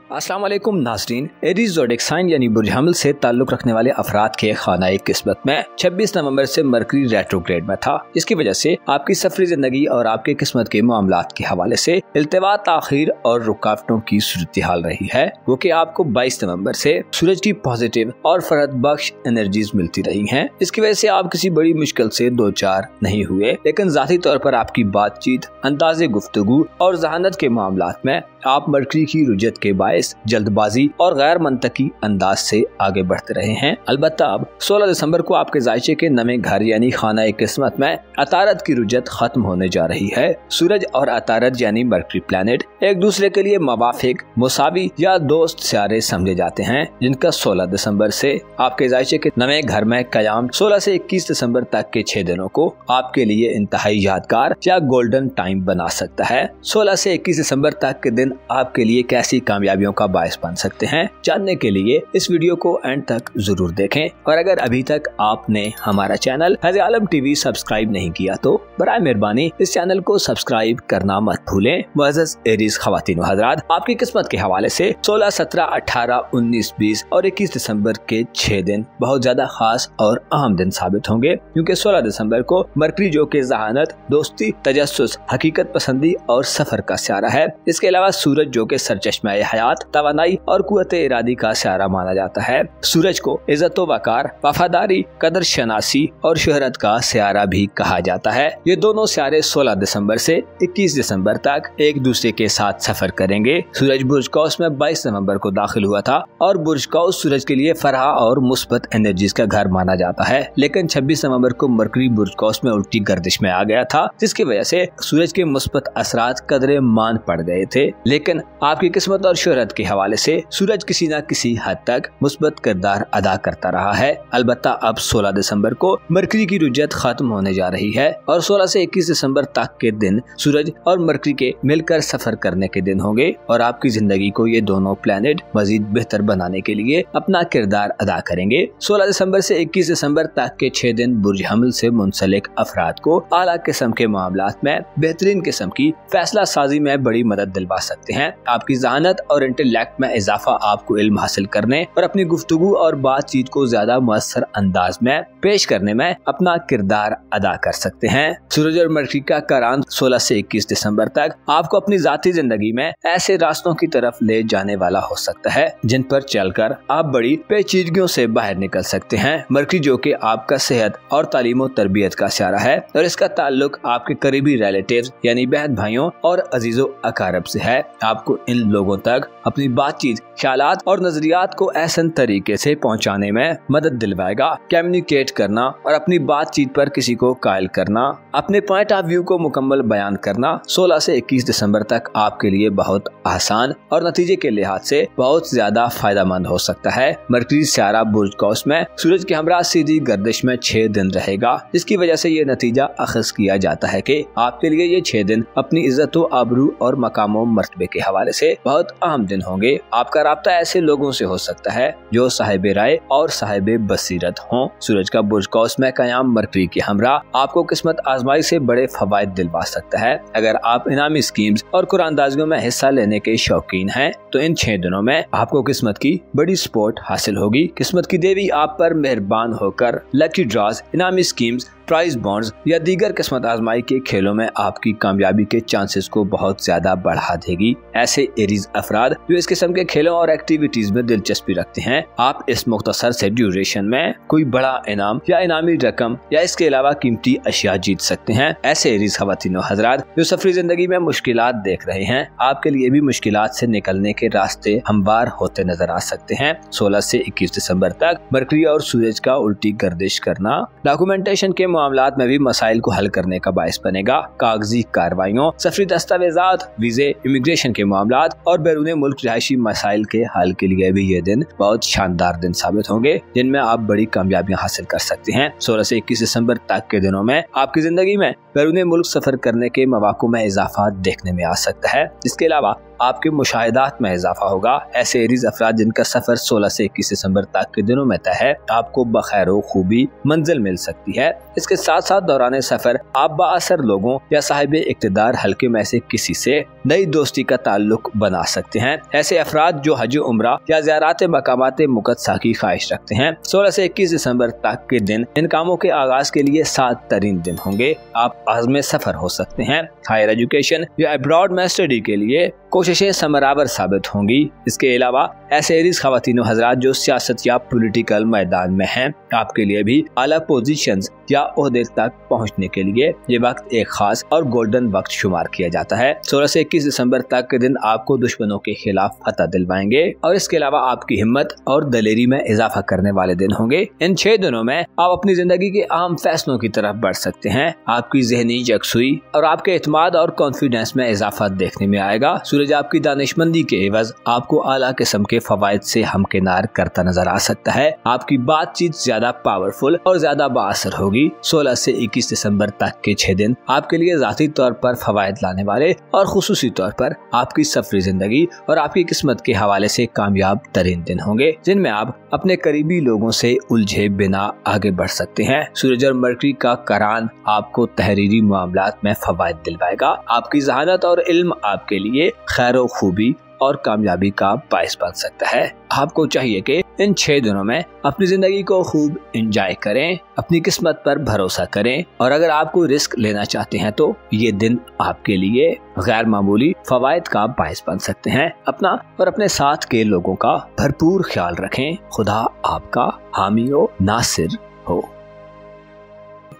अस्सलाम वालेकुम नाज़रीन। एरीज ज़ोडिएक साइन यानी बुर्ज हमल से ताल्लुक रखने वाले अफराद के खाना किस्मत में 26 नवंबर से मरकरी रेट्रोग्रेड में था, जिसकी वजह से आपकी सफरी जिंदगी और आपके किस्मत के मामलात के हवाले से इल्तिवा, ताखीर और रुकावटों की सूरत हाल रही है। वो कि आपको 22 नवंबर से सूरज की पॉजिटिव और फरहत बख्श एनर्जीज मिलती रही हैं। इसकी वजह से आप किसी बड़ी मुश्किल से दो चार नहीं हुए, लेकिन जाती तौर पर आपकी बातचीत, अंदाज़े गुफ्तगू और जहानत के मामलात में आप मरकरी की रुजत के बायस जल्दबाजी और गैर मंतकी अंदाज से आगे बढ़ते रहे हैं। अलबत्ता अब 16 दिसंबर को आपके जायचे के नवे घर यानी खाना किस्मत में अतारत की रुजत खत्म होने जा रही है। सूरज और अतारत यानी मरकरी प्लैनेट एक दूसरे के लिए मवाफिक, मुसावी या दोस्त सियारे समझे जाते हैं, जिनका 16 दिसंबर से आपके जायचे के नवे घर में कयाम 16 से 21 दिसंबर तक के 6 दिनों को आपके लिए इंतहाई यादगार या गोल्डन टाइम बना सकता है। 16 से 21 दिसंबर तक के दिन आपके लिए कैसी कामयाबियों का बायस बन सकते हैं, जानने के लिए इस वीडियो को एंड तक जरूर देखें। और अगर अभी तक आपने हमारा चैनल हज़े आलम टीवी सब्सक्राइब नहीं किया तो बराए मेहरबानी इस चैनल को सब्सक्राइब करना मत भूलें। मुअज़्ज़ज़ एरीज ख़वातीन व हज़रात, आपकी किस्मत के हवाले से 16, 17, 18, 19, 20 और 21 दिसंबर के 6 दिन बहुत ज्यादा खास और अहम दिन साबित होंगे, क्योंकि 16 दिसंबर को मरकरी जो के जहानत, दोस्ती, तजस्सुस, हकीकत पसंदी और सफर का सियारा है। इसके अलावा सूरज जो के सरचश्मा हयात, तवानाई और कुव्वत इरादी का सियारा माना जाता है। सूरज को इज्जत वकार, वफादारी, कदर शनासी और शोहरत का सियारा भी कहा जाता है। ये दोनों सियारे 16 दिसंबर से 21 दिसंबर तक एक दूसरे के साथ सफर करेंगे। सूरज बुर्ज कौस में 22 नवंबर को दाखिल हुआ था और बुर्ज कौस सूरज के लिए फरहा और मुस्बत एनर्जीज का घर माना जाता है, लेकिन 26 नवंबर को मरकरी बुर्ज कौस में उल्टी गर्दिश में आ गया था, जिसकी वजह से सूरज के मुस्बत असरात कदरे मान पड़ गए थे। लेकिन आपकी किस्मत और शोहरत के हवाले से सूरज किसी न किसी हद तक मुस्बत किरदार अदा करता रहा है। अलबत्ता अब 16 दिसंबर को मरकरी की रुजत खत्म होने जा रही है और 16 से 21 दिसंबर तक के दिन सूरज और मरकरी के मिलकर सफर करने के दिन होंगे और आपकी जिंदगी को ये दोनों प्लैनेट मजीद बेहतर बनाने के लिए अपना किरदार अदा करेंगे। 16 दिसंबर से 21 दिसंबर तक के 6 दिन बुर्ज हमल से मुंसलिक अफराद को आला किस्म के मामलात में बेहतरीन किस्म की फैसला साजी में बड़ी मदद दिलवा सकते हैं। आपकी जहानत और इंटेलेक्ट में इजाफा आपको इल्म हासिल करने और अपनी गुफ्तगू और बातचीत को ज्यादा मुअस्सर अंदाज में पेश करने में अपना किरदार अदा कर सकते हैं। सूरज और मरकरी का करान 16 से 21 दिसंबर तक आपको अपनी जाती जिंदगी में ऐसे रास्तों की तरफ ले जाने वाला हो सकता है जिन पर चलकर आप बड़ी पेचीदगियों से बाहर निकल सकते हैं। मरकरी जो कि आपका सेहत और तालीम और तरबियत का सियारा है और इसका ताल्लुक आपके करीबी रिलेटिव्स यानी बहन भाइयों और अजीजों अकारब से है। आपको इन लोगों तक अपनी बातचीत, ख्यालात और नजरियात को ऐसन तरीके से पहुंचाने में मदद दिलवाएगा। कम्युनिकेट करना और अपनी बातचीत पर किसी को कायल करना, अपने पॉइंट ऑफ व्यू को मुकम्मल बयान करना 16 से 21 दिसंबर तक आपके लिए बहुत आसान और नतीजे के लिहाज से बहुत ज्यादा फायदेमंद हो सकता है। मरकरी सियारा बुर्ज कौस में सूरज के हमरा सीधी गर्दिश में 6 दिन रहेगा, जिसकी वजह से ये नतीजा अखज़ किया जाता है कि आपके लिए ये 6 दिन अपनी इज्जत व आबरू और मकाम मर्तबे के हवाले से बहुत अहम दिन होंगे। आपका राब्ता ऐसे लोगों से हो सकता है जो साहिब राय और साहिब बसीरत हों। सूरज का बुर्ज कौस में कयाम मरकरी के हमरा आपको किस्मत आजमाई से बड़े फवायद दिलवा सकता है। अगर आप इनामी स्कीम्स और कुरानदाजियों में हिस्सा लेने के शौकीन हैं तो इन 6 दिनों में आपको किस्मत की बड़ी सपोर्ट हासिल होगी। किस्मत की देवी आप पर मेहरबान होकर लकी ड्रॉज, इनामी स्कीम्स, प्राइज बॉन्ड्स या दीगर किस्मत आजमाई के खेलों में आपकी कामयाबी के चांसेस को बहुत ज्यादा बढ़ा देगी। ऐसे एरीज अफराद जो इस किस्म के खेलों और एक्टिविटीज में दिलचस्पी रखते हैं, आप इस मुख्तसर से ड्यूरेशन में कोई बड़ा इनाम या इनामी रकम या इसके अलावा कीमती अशिया जीत सकते हैं। ऐसे एरीज ख़वातीन व हज़रात जो सफरी जिंदगी में मुश्किलात देख रहे हैं, आपके लिए भी मुश्किलात से निकलने के रास्ते हमवार होते नजर आ सकते हैं। 16 से 21 दिसंबर तक मरकरी और सूरज का उल्टी गर्दिश करना डॉक्यूमेंटेशन के मामलात में भी मसाइल को हल करने का बायस बनेगा। कागजी कार्रवाइयों, सफरी दस्तावेजात, वीजे, इमिग्रेशन के मामलात और बैरून मुल्क रिहायशी मसाइल के हल के लिए भी ये दिन बहुत शानदार दिन साबित होंगे, जिनमें आप बड़ी कामयाबियां हासिल कर सकते हैं। 16 से 21 दिसंबर तक के दिनों में आपकी जिंदगी में बैरून मुल्क सफर करने के मौक़ों में इजाफा देखने में आ सकता है। इसके अलावा आपके मुशाहिदात में इजाफा होगा। ऐसे एरीज अफराद जिनका सफर 16 से 21 दिसंबर तक के दिनों में तय है, आपको बखैर खूबी मंजिल मिल सकती है। इसके साथ साथ दौरान सफर आप बाअसर लोगों या साहिब इक्तदार हल्के में से किसी से नई दोस्ती का ताल्लुक बना सकते हैं। ऐसे अफराद जो हज उम्रा या ज़ियारत मकामात मुक़द्दसा की ख्वाहिश रखते हैं, 16 से 21 दिसंबर तक के दिन इन कामों के आगाज के लिए 7 तरीन दिन होंगे। आप आज़म सफर हो सकते हैं। हायर एजुकेशन या अब्रॉड में स्टडी के लिए कोशिशें समरावर साबित होंगी। इसके अलावा ऐसे एरीज ख़वातीन हज़रात जो सियासत या पॉलिटिकल मैदान में हैं, आपके लिए भी आला पोजीशंस या ओहदे तक पहुंचने के लिए ये वक्त एक खास और गोल्डन वक्त शुमार किया जाता है। 16 से 21 दिसंबर तक के दिन आपको दुश्मनों के खिलाफ फतह दिलवाएंगे और इसके अलावा आपकी हिम्मत और दलेरी में इजाफा करने वाले दिन होंगे। इन 6 दिनों में आप अपनी जिंदगी के अहम फैसलों की तरफ बढ़ सकते हैं। आपकी जहनी यकसुई और आपके एतमाद और कॉन्फिडेंस में इजाफा देखने में आएगा। सूरज आपकी दानिशमंदी के एवज आपको आला किस्म के फवायद से हमकिनार करता नजर आ सकता है। आपकी बातचीत ज्यादा पावरफुल और ज्यादा बाअसर होगी। 16 से 21 दिसंबर तक के 6 दिन आपके लिए जाती तौर पर फवायद लाने वाले और खुसूसी तौर पर आपकी सफरी जिंदगी और आपकी किस्मत के हवाले से कामयाब तरीन दिन होंगे, जिनमें आप अपने करीबी लोगों से उलझे बिना आगे बढ़ सकते हैं। सूरज और मरकरी का करान आपको तहरीरी मामलात में फवायद दिलवाएगा। आपकी जहानत और इल्म आपके लिए खैर व खूबी और कामयाबी का बायस बन सकता है। आपको चाहिए कि इन 6 दिनों में अपनी जिंदगी को खूब एंजॉय करें, अपनी किस्मत पर भरोसा करें और अगर आप कोई रिस्क लेना चाहते हैं तो ये दिन आपके लिए गैर मामूली फवायद का बायस बन सकते हैं। अपना और अपने साथ के लोगों का भरपूर ख्याल रखें। खुदा आपका हामी व नासिर हो।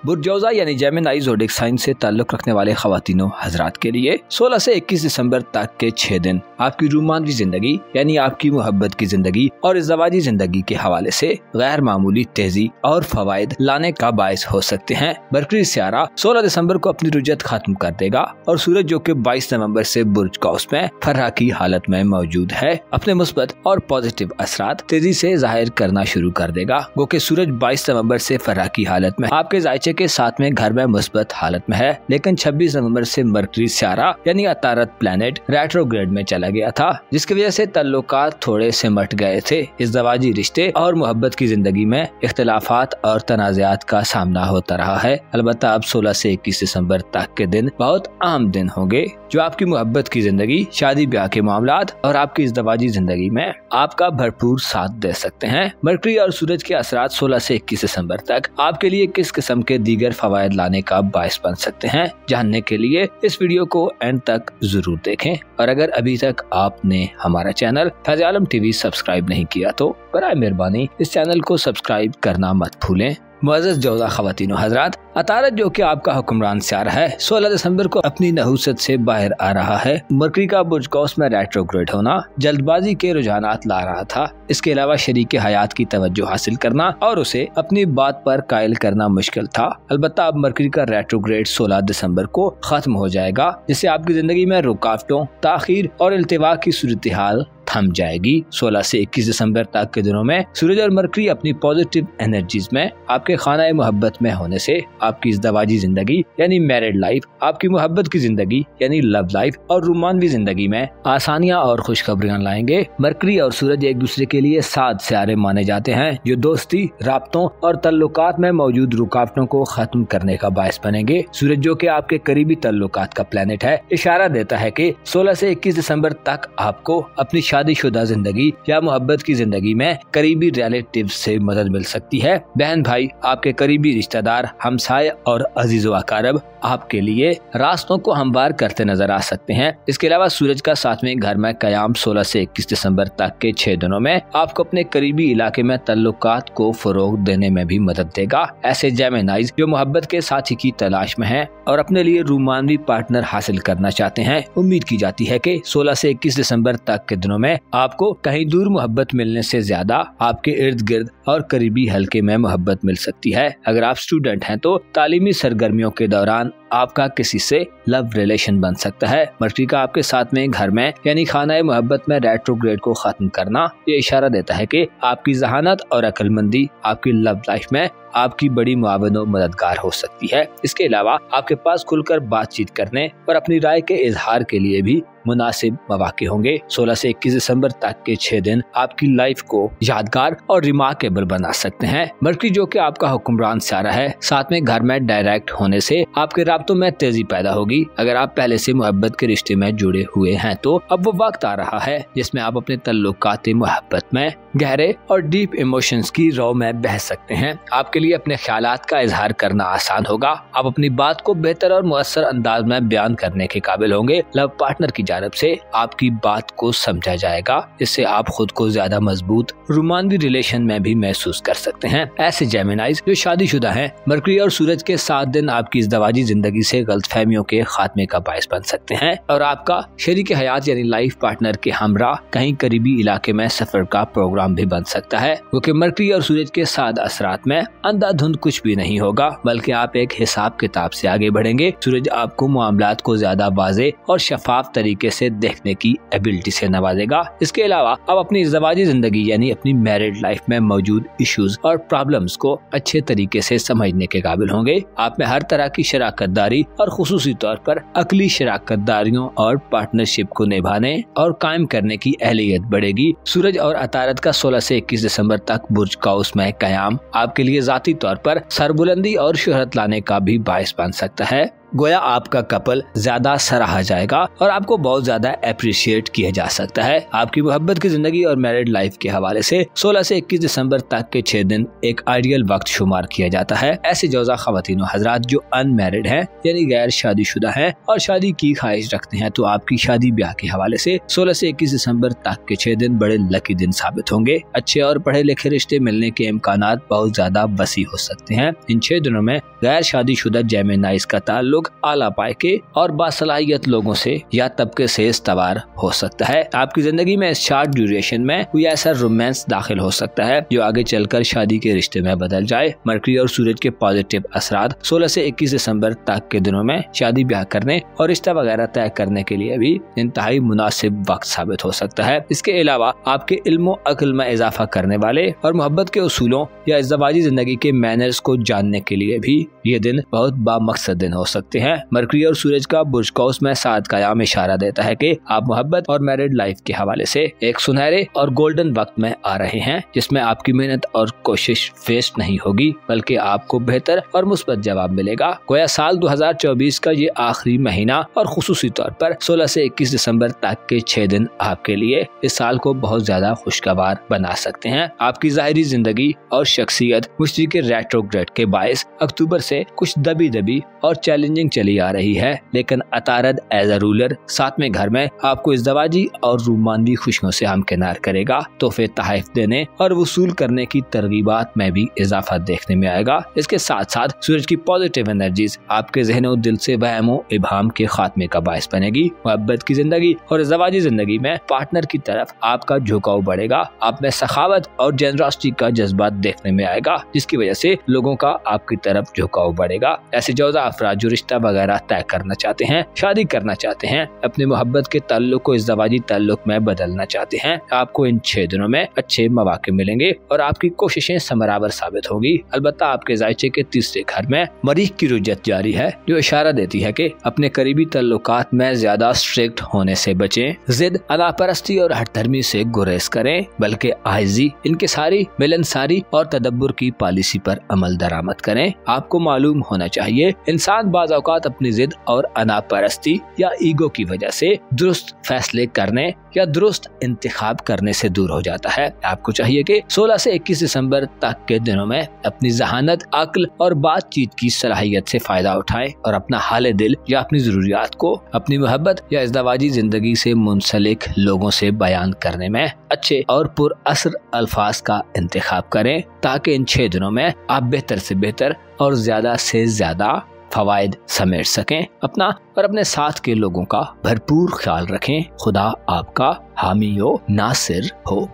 बुर्जौजा यानी जेमिनी ज़ोडिएक साइन से ताल्लुक रखने वाले ख़वातीनों हजरात के लिए 16 से 21 दिसंबर तक के 6 दिन आपकी रोमांटिक जिंदगी यानी आपकी मोहब्बत की जिंदगी और इज़्ज़वाजी जिंदगी के हवाले से गैर मामूली तेजी और फवायद लाने का बायस हो सकते हैं। मरकरी सियारा 16 दिसंबर को अपनी रुजत खत्म कर देगा और सूरज जो कि 22 नवंबर से बुर्ज कौस में फरहा की हालत में मौजूद है, अपने मुस्बत और पॉजिटिव असरात तेजी से जाहिर करना शुरू कर देगा। गो कि सूरज 22 नवंबर से फरहा की हालत में आपके जायचे के साथ में घर में मुस्बत हालत में है, लेकिन 26 नवंबर से मरकरी सियारा यानी अतारत प्लैनेट रेट्रोग्रेड में चला गया था, जिसकी वजह से तल्लुकात थोड़े सिमट गए थे। इज़्ज़वाजी रिश्ते और मोहब्बत की जिंदगी में इख्तिलाफात और तनाज़ात का सामना होता रहा है। अलबत्ता अब 16 से 21 दिसंबर तक के दिन बहुत अहम दिन होंगे जो आपकी मोहब्बत की जिंदगी, शादी ब्याह के मामलात और आपकी इज़्ज़वाजी जिंदगी में आपका भरपूर साथ दे सकते हैं। मरकरी और सूरज के असरात 16 से 21 दिसंबर तक आपके लिए किस किस्म के दीगर फवायद लाने का बायस बन सकते हैं, जानने के लिए इस वीडियो को एंड तक जरूर देखें। और अगर अभी तक आपने हमारा चैनल फैज़ आलम टीवी सब्सक्राइब नहीं किया तो बराए मेहरबानी इस चैनल को सब्सक्राइब करना मत भूलें। मुअज़्ज़ज़ जौज़ा ख़वातीन हज़रात, अतारत जो कि आपका हुक्मरान सियारा है 16 दिसंबर को अपनी नहूसत से बाहर आ रहा है। मरकरी का बुर्ज कौस में रेट्रोग्रेड होना जल्दबाजी के रुझानात ला रहा था। इसके अलावा शरीक हयात की तवज्जो हासिल करना और उसे अपनी बात पर कायल करना मुश्किल था। अलबत्ता अब मरकरी का रेट्रोग्रेड 16 दिसंबर को खत्म हो जाएगा, जिससे आपकी जिंदगी में रुकावटों, ताखीर और इल्तिवा की सूरत हाल थम जाएगी। 16 से 21 दिसंबर तक के दिनों में सूरज और मरकरी अपनी पॉजिटिव एनर्जीज में आपके खाना मोहब्बत में होने से आपकी इज़्ज़वाजी जिंदगी यानी मैरिड लाइफ, आपकी मोहब्बत की जिंदगी यानी लव लाइफ और रोमांवी जिंदगी में आसानियां और खुशखबरियां लाएंगे। मरकरी और सूरज एक दूसरे के लिए साथ सियारे माने जाते हैं जो दोस्ती, राब्तों और तल्लुकात में मौजूद रुकावटों को खत्म करने का बायस बनेंगे। सूरज जो कि आपके करीबी तल्लुकात का प्लेनेट है, इशारा देता है कि 16 से 21 दिसंबर तक आपको अपनी शादीशुदा जिंदगी या मोहब्बत की जिंदगी में करीबी रिलेटिव से मदद मिल सकती है। बहन भाई, आपके करीबी रिश्तेदार, हमसाये और अजीज़ो अकारब आपके लिए रास्तों को हमवार करते नजर आ सकते हैं। इसके अलावा सूरज का 7वें घर में कयाम 16 से 21 दिसंबर तक के 6 दिनों में आपको अपने करीबी इलाके में तल्लुकात को फरोग देने में भी मदद देगा। ऐसे जेमिनाइज जो मोहब्बत के साथी की तलाश में हैं और अपने लिए रोमानवी पार्टनर हासिल करना चाहते हैं, उम्मीद की जाती है कि 16 से 21 दिसंबर तक के दिनों में आपको कहीं दूर मोहब्बत मिलने से ज्यादा आपके इर्द गिर्द और करीबी हल्के में मोहब्बत मिल सकती है। अगर आप स्टूडेंट हैं तो तालीमी सरगर्मियों के दौरान आपका किसी से लव रिलेशन बन सकता है। मरकरी का आपके साथ में घर में यानी खाना मोहब्बत में रेट्रोग्रेड को खत्म करना ये इशारा देता है कि आपकी जहानत और अक्लमंदी आपकी लव लाइफ में आपकी बड़ी मुआवनो मददगार हो सकती है। इसके अलावा आपके पास खुलकर बातचीत करने और अपनी राय के इजहार के लिए भी मुनासिब मौके होंगे। 16 से 21 दिसंबर तक के 6 दिन आपकी लाइफ को यादगार और रिमार्केबल बना सकते हैं। मरकरी जो कि आपका हुक्मरान सितारा है, साथ में घर में डायरेक्ट होने से आपके राब्तों में तेजी पैदा होगी। अगर आप पहले से मोहब्बत के रिश्ते में जुड़े हुए हैं तो अब वो वक्त आ रहा है जिसमें आप अपने तल्लुकात मोहब्बत में गहरे और डीप इमोशंस की रौ में बह सकते हैं। आपके लिए अपने ख्यालात का इजहार करना आसान होगा। आप अपनी बात को बेहतर और मुअस्सर अंदाज में बयान करने के काबिल होंगे। लव पार्टनर की जानब से आपकी बात को समझा जाएगा, इससे आप खुद को ज्यादा मजबूत रोमांटिक रिलेशन में भी महसूस कर सकते हैं। ऐसे जेमिनाइज जो शादीशुदा हैं, मरकरी और सूरज के 7 दिन आपकी इज़्दवाजी जिंदगी से गलतफहमियों के खात्मे का बायस बन सकते हैं और आपका शरीक हयात यानी लाइफ पार्टनर के हमरा कहीं करीबी इलाके में सफर का प्रोग्राम भी बन सकता है, क्योंकि मरकरी और सूरज के 7 असरात में अंधाधुंध कुछ भी नहीं होगा, बल्कि आप एक हिसाब किताब से आगे बढ़ेंगे। सूरज आपको मामलात को ज्यादा वाज़े और शफाफ तरीके से देखने की एबिलिटी से नवाजेगा। इसके अलावा आप अपनी इज़्दवाजी जिंदगी यानी अपनी मैरिड लाइफ में मौजूद इश्यूज और प्रॉब्लम्स को अच्छे तरीके से समझने के काबिल होंगे। आप में हर तरह की शराकतदारी और खुसूसी तौर पर अकली शराकतदारियों और पार्टनरशिप को निभाने और कायम करने की अहलियत बढ़ेगी। सूरज और अतारत का 16 से 21 दिसंबर तक बुर्ज काउस में कयाम आपके लिए जाती तौर पर सरबुलंदी और शोहरत लाने का भी बायस बन सकता है। गोया आपका कपल ज्यादा सराहा जाएगा और आपको बहुत ज्यादा अप्रिशिएट किया जा सकता है। आपकी मोहब्बत की जिंदगी और मैरिड लाइफ के हवाले से 16 से 21 दिसंबर तक के 6 दिन एक आइडियल वक्त शुमार किया जाता है। ऐसे जौजा खवातीन और हजरात जो अनमैरिड हैं यानी गैर शादीशुदा हैं और शादी की ख्वाहिश रखते हैं, तो आपकी शादी ब्याह के हवाले से 16 से 21 दिसंबर तक के 6 दिन बड़े लकी दिन साबित होंगे। अच्छे और पढ़े लिखे रिश्ते मिलने के इम्कानात बहुत ज्यादा वसी हो सकते हैं। इन 6 दिनों में गैर शादीशुदा जेमिनाइज का ताल्लुक आला पाए के और बासलाहियत लोगों से या तबके से इस्तवार हो सकता है। आपकी जिंदगी में इस शॉर्ट ड्यूरेशन में कोई ऐसा रोमांस दाखिल हो सकता है जो आगे चलकर शादी के रिश्ते में बदल जाए। मरकरी और सूरज के पॉजिटिव असरात 16 से 21 दिसंबर तक के दिनों में शादी ब्याह करने और रिश्ता वगैरह तय करने के लिए भी इंतहाई मुनासिब वक्त साबित हो सकता है। इसके अलावा आपके इल्म और अक्ल में इजाफा करने वाले और मोहब्बत के उसूलों या इज़्दवाजी जिंदगी के मैनर्स को जानने के लिए भी ये दिन बहुत बामकसद दिन हो सकते हैं। मरकरी और सूरज का बुर्ज कौस में 7 कयाम इशारा देता है कि आप मोहब्बत और मैरिड लाइफ के हवाले से एक सुनहरे और गोल्डन वक्त में आ रहे हैं, जिसमें आपकी मेहनत और कोशिश वेस्ट नहीं होगी, बल्कि आपको बेहतर और मुस्बत जवाब मिलेगा। गोया साल 2024 का ये आखिरी महीना और खुसूसी तौर पर 16 से 21 दिसंबर तक के 6 दिन आपके लिए इस साल को बहुत ज्यादा खुशगवार बना सकते हैं। आपकी जाहिरी जिंदगी और शख्सियत मुश्तरी के रेट्रोग्रेड के बायस अक्टूबर से कुछ दबी दबी और चैलेंजिंग चली आ रही है, लेकिन अतारद एज अ रूलर साथ में घर में आपको इज़्दवाजी और रोमांटिक खुशियों से हमकिनार करेगा। तोहफे तहफ देने और वसूल करने की तरगीबात में भी इजाफा देखने में आएगा। इसके साथ साथ सूरज की पॉजिटिव एनर्जीज आपके ज़हन और दिल से वहमो इबाम के खात्मे का बायस बनेगी। मोहब्बत की जिंदगी और इज़्दवाजी जिंदगी में पार्टनर की तरफ आपका झुकाव बढ़ेगा। आप में सखावत और जेनरॉसिटी का जज्बा देखने में आएगा, जिसकी वजह से लोगों का आपकी तरफ झुकाव बढ़ेगा। ऐसे जौजा अफराद जो रिश्ता वगैरह तय करना चाहते हैं, शादी करना चाहते हैं, अपने मोहब्बत के ताल्लुक को इज़्दवाजी ताल्लुक में बदलना चाहते हैं, आपको इन 6 दिनों में अच्छे मौके मिलेंगे और आपकी कोशिशें समरावर साबित होगी। अलबत्ता आपके जायचे के तीसरे घर में मरीख की रुजत जारी है, जो इशारा देती है कि अपने करीबी ताल्लुकात में ज्यादा स्ट्रिक्ट होने से बचें, जिद, अनापरस्ती और हठधर्मी से गुरेज करें, बल्कि आइजी, इनकिसारी, मिलनसारी और तदब्बुर की पॉलिसी पर अमल दरामद करें। आपको मालूम होना चाहिए इंसान बाज़ औक़ात अपनी जिद और अनापरस्ती या ईगो की वजह से दुरुस्त फैसले करने या दुरुस्त इंतखाब करने से दूर हो जाता है। आपको चाहिए कि 16 से 21 दिसंबर तक के दिनों में अपनी जहानत, अक्ल और बातचीत की सलाहियत से फायदा उठाएं और अपना हाल दिल या अपनी जरूरियात को अपनी मोहब्बत या इज़्दवाजी जिंदगी से मुंसलिक लोगों से बयान करने में अच्छे और पुरअसर अल्फाज का इंतखाब करें, ताकि इन 6 दिनों में आप बेहतर से बेहतर और ज्यादा से ज्यादा फवायद समेट सकें। अपना और अपने साथ के लोगों का भरपूर ख्याल रखें। खुदा आपका हामी हो, नासिर हो।